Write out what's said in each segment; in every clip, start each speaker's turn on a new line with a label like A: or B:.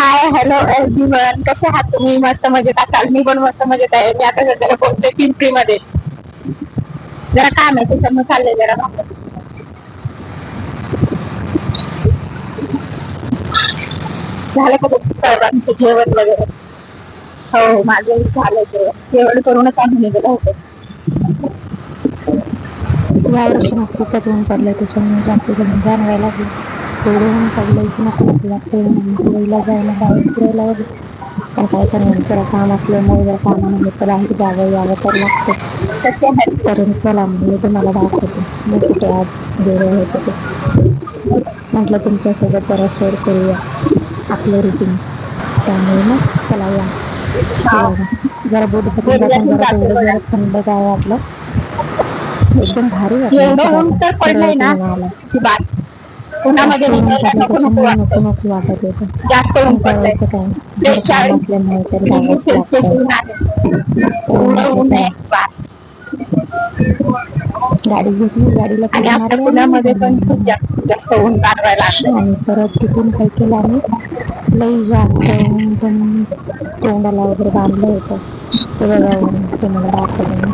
A: Hi hello everyone, कसे आहात तुम्ही? मस्त मजेत असाल. मी पण मस्त मजेत आहे. मी आता सध्याला पोहोचते पिंपरी मध्ये. जरा काम आहे त्याच्यामुळे चाललंय जरा बाहेर. झालं का तुमचं सर्वांचं जेवण वगैरे? हो, माझं झालं जेवण. जेवण करूनच आम्ही निघालो होतो.
B: यावर्षी ना खूपच ऊन पडलंय, त्याच्यामुळे जास्त गरमी जाणवायला लागली. एवढं ऊन पडलंय की नको नको वाटतंय मुंबईला जायला, बाहेर फिरायला वगैरे. पण काय करणार, जरा काम असल्यामुळे जरा कामानिमित्त बाहेर जावं यावं तर लागतं.
A: कसे आहात?
B: तर चला मग मी तुम्हाला दाखवते मी कुठे आज गेले होते ते. म्हटलं तुमच्यासोबत जरा शेअर करूया आपलं रुटीन. त्यामुळे मग चला या. हे बघा, जरा बोटीतून जाताना
A: बोलण्यातून
B: जरा
A: जाते
B: तेवढं
A: बघा.
B: जरा थंड काय वाटलं. एकदम भारी वाटलं असं
A: एवढं ऊन
B: बघा.
A: तर
B: सरळ
A: पडलंय ना
B: तुम्ही आला.
A: की बास. उन्हामध्ये
B: जास्त ऊन
A: निघायला
B: पडलं
A: नको नको
B: त्याच्यामुळे नको
A: वाटतंय.
B: नको वाटत होतं.
A: जास्त ऊन
B: पण
A: पडलंय.
B: करायचं काय, घर काम
A: 43
B: असल्यामुळे तर
A: डिग्री
B: जावंच
A: सेल्सिअस
B: लागतं.
A: ऊन आहे.
B: तर
A: एवढं ऊन
B: चला,
A: आहे बास.
B: गाडी घेतली, गाडीला
A: आणि
B: फिरा
A: आपल्या
B: मारली आणि
A: पुण्यामध्ये
B: निघालो
A: पण
B: आम्ही.
A: खूप जास्त जास्त ऊन जाणवायला लागलंय.
B: आणि परत तिथून काय केलं आम्ही, लई जास्त एकदम तोंडाला वगैरे बांधलं होतं. ते बघा तुम्हाला दाखवलं मी.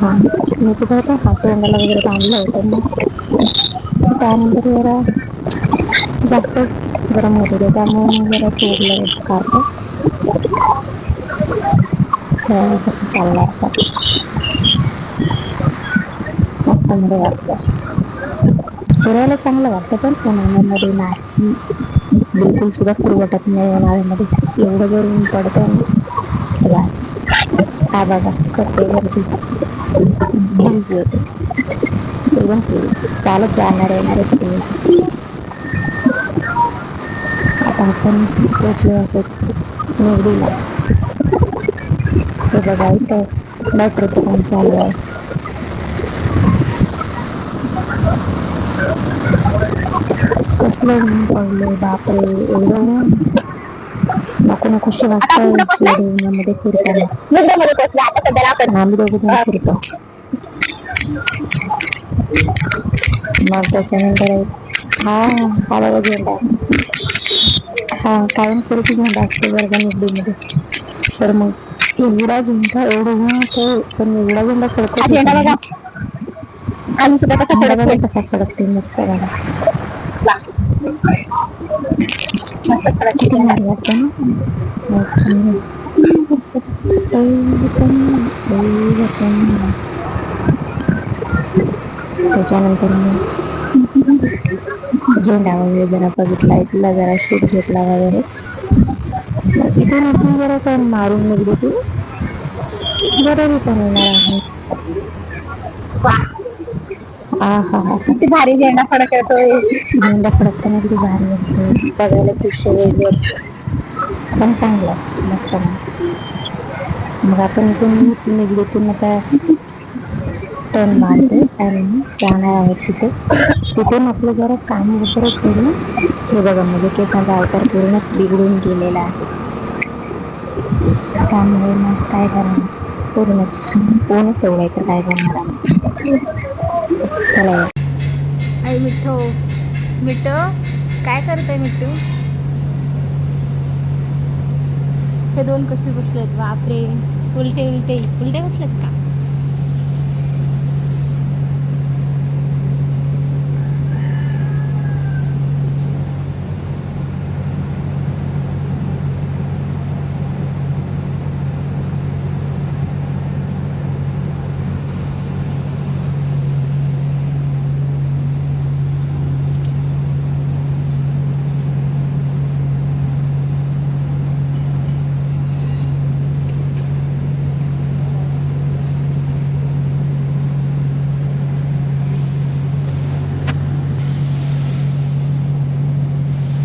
B: हा, मी कुठं होतं, हा तोंडाला वगैरे बांधलं होतं. मग त्यानंतर जरा जास्त गरम होत होतं, त्यामुळे मग जरा चोरलं स्कार्फ. कसं चाललंय आता, मस्त मध्ये वाटतं. फिरायला चांगलं वाटतं, पण उन्हाळ्यामध्ये नाही, बिलकुल सुद्धा फिरू वाटत नाही उन्हाळ्यामध्ये. एवढं जर ऊन पडतंय ना बास. हा बघा कसं वरती हिल्स होते, एकदम चालत जाणारे येणारे सगळे. आता आपण पोचलो आहोत निवडीला. हे बघा इथं मेट्रोचं काम चालू आहे. कसलं ऊन पडलंय बापरे, एवढं ऊन नको नकोशी
A: आता आपण
B: वाटतंय
A: कुठे पोहोचलोय?
B: एवढ्या उन्हामध्ये फिरताना.
A: मुंबईमध्ये पोहोचलो आता सध्याला आपण.
B: पण आम्ही दोघं जण फिरतो. मग त्याच्यानंतर हा हा बघा झेंडा. हा कायमस्वरूपी झेंडा असतो वर्धा निगडीमध्ये. तर मग एवढा झेंडा, एवढं ऊन होतं पण एवढा झेंडा
A: हा
B: फडकत
A: झेंडा
B: होता
A: बघा.
B: ना.
A: आम्ही सुद्धा कसा
B: झेंडा बघा
A: फडकतोय.
B: कसा फडकतोय मस्त बघा.
A: मस्त फडकतोय
B: किती
A: झेंडा.
B: भारी वाटतं ना. मस्त मध्ये. ए वसंत ए वसंत. त्याच्यानंतर मग झेंडा वगैरे जरा बघितला, इथला जरा शूट घेतला वगैरे. इथून आपण जरा टर्न मारून निगडीतून जरा रिटर्न येणार आहोत. हा हा हा हा.
A: किती भारी झेंडा फडकतोय.
B: झेंडा फडकताना किती भारी वाटतंय, बघायला दृश्य वेगळंच. पण चांगलं आहे, मस्त आहे. मग आपण इथून निगडीतून आता टर्न मारतोय आणि जाणार आहोत तिथे. तिथून आपलं जरा काम वगैरे करून, हे बघा माझ्या केसांचा अवतार पूर्णच बिघडून गेलेला आहे. त्यामुळे मग काय करणार, पूर्णच ऊनच एवढं आहे तर काय करणार आम्ही. चला या.
C: आई मिठ्ठू, मिठू काय करतोय मिठू? हे दोन कसे बसलेत बापरे, उलटे उलटे उलटे बसलेत का?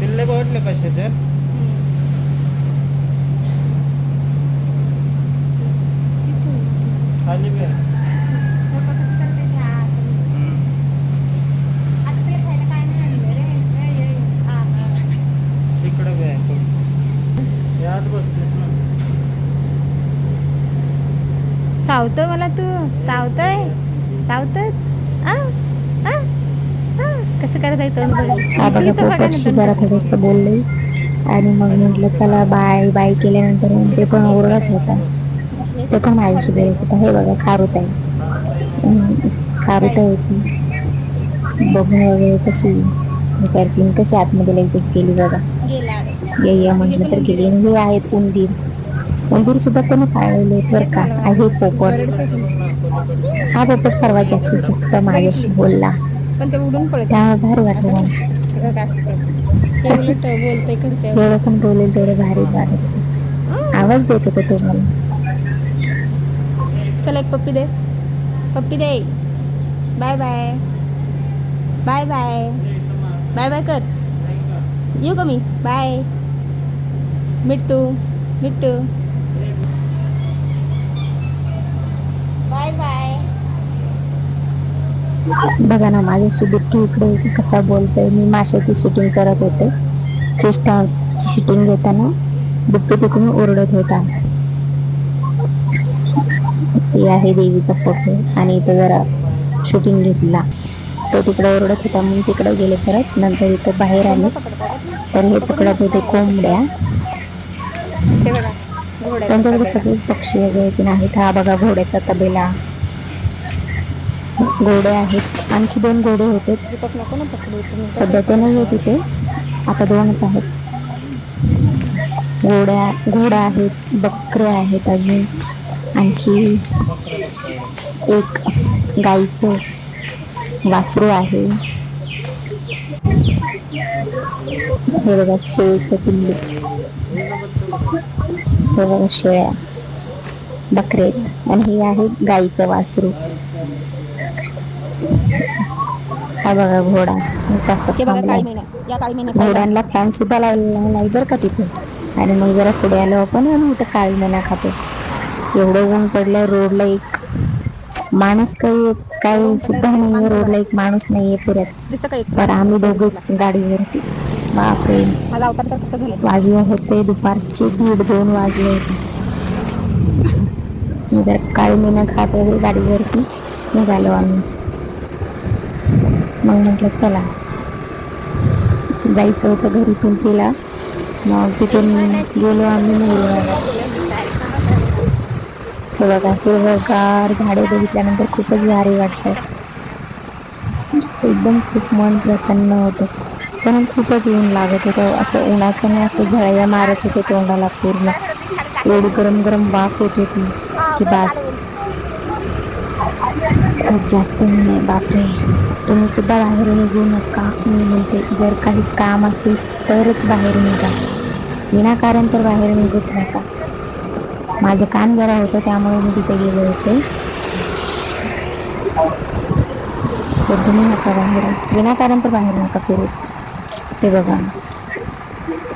D: तिल्ले बघितले कशाचे खाली बी आहे. तिकडे बी आहे यात बसलेत ना.
C: चावतोय मला तू, चावतोय चावतच कसं करत आहे तोंड बघ.
B: हा बघा
C: इथं बघा ना
B: पोपटशी
C: तोंड
B: जरा
C: कसं.
B: थोडंसं बोलले. आणि मग म्हटलं चला बाय बाय केल्यानंतर मग ते पण ओरडत होता. ते पण माझ्याशी बोलत होता. हे बघा खारुताई, खारुताई होती. बघून वगैरे कशी करतील, कशी आतमध्ये लगेच गेली बघा.
C: गेला
B: ये
C: हे
B: म्हटलं
C: पण
B: तर
C: उंदीर
B: गेली.
C: आहे.
B: हे आहेत उंदीर. उंदीर सुद्धा कोणी पाळलेले आहेत बरं
C: तेच
B: का.
C: मला
B: आहे
C: वाटलं.
B: पोपट.
C: बरडते पण.
B: हा पोपट सर्वात जास्त
C: बघितली
B: माझ्याशी बोलला.
C: पण ते उडून पळते.
B: त्यामुळे भारी वाटलं
C: आता
B: मला.
C: बघ असं पळते. हे उलट बोलतंय करते.
B: जेवढं पण बोलेल तेवढं भारी वाटत होतं. आवाज देत होता तो मला.
C: चल एक पप्पी दे, पप्पी दे. Bye bye, bye bye, bye bye कर. येऊ का मी? Bye Mittu, Mittu, bye bye.
B: बघा ना माझ्याशी बिट्टू इकडे कसा बोलतोय. मी माशाची शूटिंग करत होते. फिश टँकची शूटिंग घेताना बिट्टू तिकडून ओरडत होता. हे आहे देवीचा फोटो आणि इथं जरा शूटिंग घेतला. तो तिकडे ओरडत होता म्हणून तिकडे गेले परत. नंतर इथं बाहेर आले तर हे पकडत होते कोंबड्या.
C: ते बघा घोड्याचा
B: त्यांच्याकडे
C: तबेला.
B: सगळेच पक्षी वगैरे आहेत. हा बघा घोड्याचा तबेला. घोडे आहेत. आणखी 2 घोडे होते.
C: दीपक नको ना पकडू तुम्ही.
B: सध्या ते नाही आहे तिथे. आता 2च आहेत. घोडा आहेत, बकऱ्या आहेत अजून. आणखी एक गाईचं वासरू आहे. हे बघा शेळीचं पिल्लू. हे बघा शेळ्या, बकरे आणि हे आहे गाईचं वासरू. हा बघा घोडा कसा
C: हे बघा
B: थांबलाय.
C: काळी मैना. या काळी मैना खायला.
B: घोड्यांना फॅन सुद्धा लावलेला नाही बरं का तिथे. आणि मग जरा पुढे आलो आपण आणि इथं काळी मैना खातो. एवढं ऊन पडलं. रोडला एक माणूस काही सुद्धा नाहीये. रोडला एक माणूस नाहीये फिरत.
C: दिसतं का एक
B: तर
C: माणूस
B: आम्ही
C: तुला?
B: दोघेच गाडीवरती. बापरे,
C: माझा अवतार तर कसा झाला.
B: वाजले होते दुपारचे 1:30-2 वाजले होते. काळी मैना खात वगैरे गाडीवरती निघालो आम्ही. मग म्हटलं चला जायचं होतं घरी पण तिला. मग तिथून गेलो आम्ही नेहरुवाला. हे बघा हिरवगार झाडे बघितल्यानंतर खूपच भारी वाटतं. एकदम खूप मन प्रसन्न होतं. पण खूपच ऊन लागत होतं. असं उन्हाचं नाही, असं झळ्या मारत होते तोंडाला पूर्ण. एवढी गरम गरम वाफ येत होती की बास. खूप जास्त ऊन आहे बापरे. तुम्ही सुद्धा बाहेर निघू नका. मी म्हणते जर काही काम असेल तरच बाहेर निघा. विनाकारण तर बाहेर निघूच नका. माझं काम जरा होतं त्यामुळे मी तिथे गेले होते. तर तुम्ही नका बाहेर, विनाकारण तर बाहेर नका फिरू. ते बघा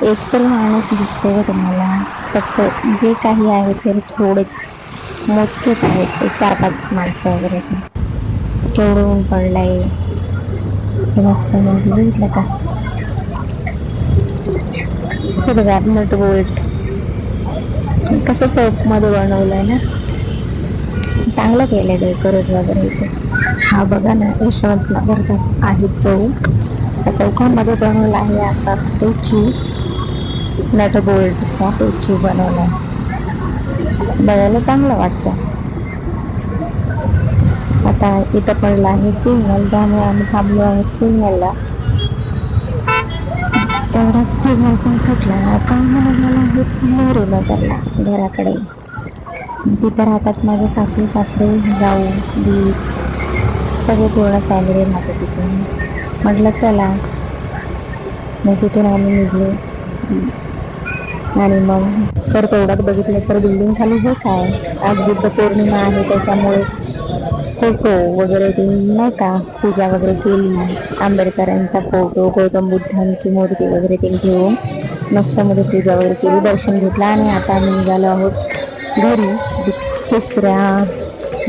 B: एक तरी माणूस दिसतोय का तुम्हाला? फक्त जे काही आहे ते थोडे मोजकेच आहेत. ते 4-5 माणसं वगैरे. केवढं ऊन पडलंय. मस्त म्हणजे बघितलं का? हे बघा नट बोल्ट कसं चौक मध्ये बनवलंय ना. चांगलं केलंय डेकोरेट वगैरे इथे. हा बघा ना यशवंत नगरचा आहे चौक. त्या चौकामध्ये बनवला आहे असा स्टॅच्यू. नट बोल्टचा स्टॅच्यू बनवलाय. बघायला चांगलं वाटतं. आता इथं पडला आहे सिग्नल, त्यामुळे आम्ही थांबलो आहोत सिग्नलला. तेवढाच सिग्नल पण सुटला. आता मला आहे नेहरूनगरला घराकडे. तिथं राहतात माझे सासू सासरे, जाऊ, दीर, सगळे पूर्ण फॅमिली राहते तिथे. म्हटलं चला. मग तिथून आम्ही निघलो आणि मग तर तेवढ्यात बघितलं तर बिल्डिंग खाली हे काय, आज बुद्ध पौर्णिमा आहे त्याच्यामुळे फोटो वगैरे ते नाही का पूजा वगैरे केली. आंबेडकरांचा फोटो, गौतम बुद्धांची मूर्ती वगैरे ते घेऊन मस्त मध्ये पूजा वगैरे केली, दर्शन घेतलं आणि आता आम्ही निघालो आहोत घरी. 3ऱ्या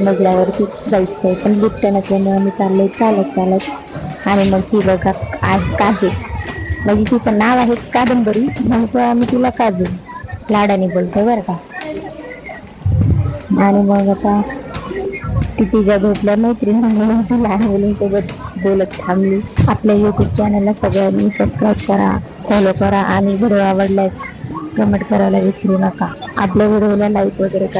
B: मजल्यावरती जायचंय पण लिफ्ट नसल्यामुळे आम्ही चाललोय चालत. आणि मग ही बघा काजू, म्हणजे तिचं नाव आहे कादंबरी, म्हणतो आम्ही तिला काजू, लाडाने बोलतोय बरं का. आणि मग आता ती तिच्या भेटल्या मैत्रीण म्हणून ती लहान मुलींसोबत बोलत थांबली. आपल्या YouTube चॅनलला सगळ्यांनी सबस्क्राईब करा. फॉलो करा आणि व्हिडिओ आवडल्यास कमेंट करायला विसरू नका. आपल्या व्हिडिओला लाईक वगैरे करा.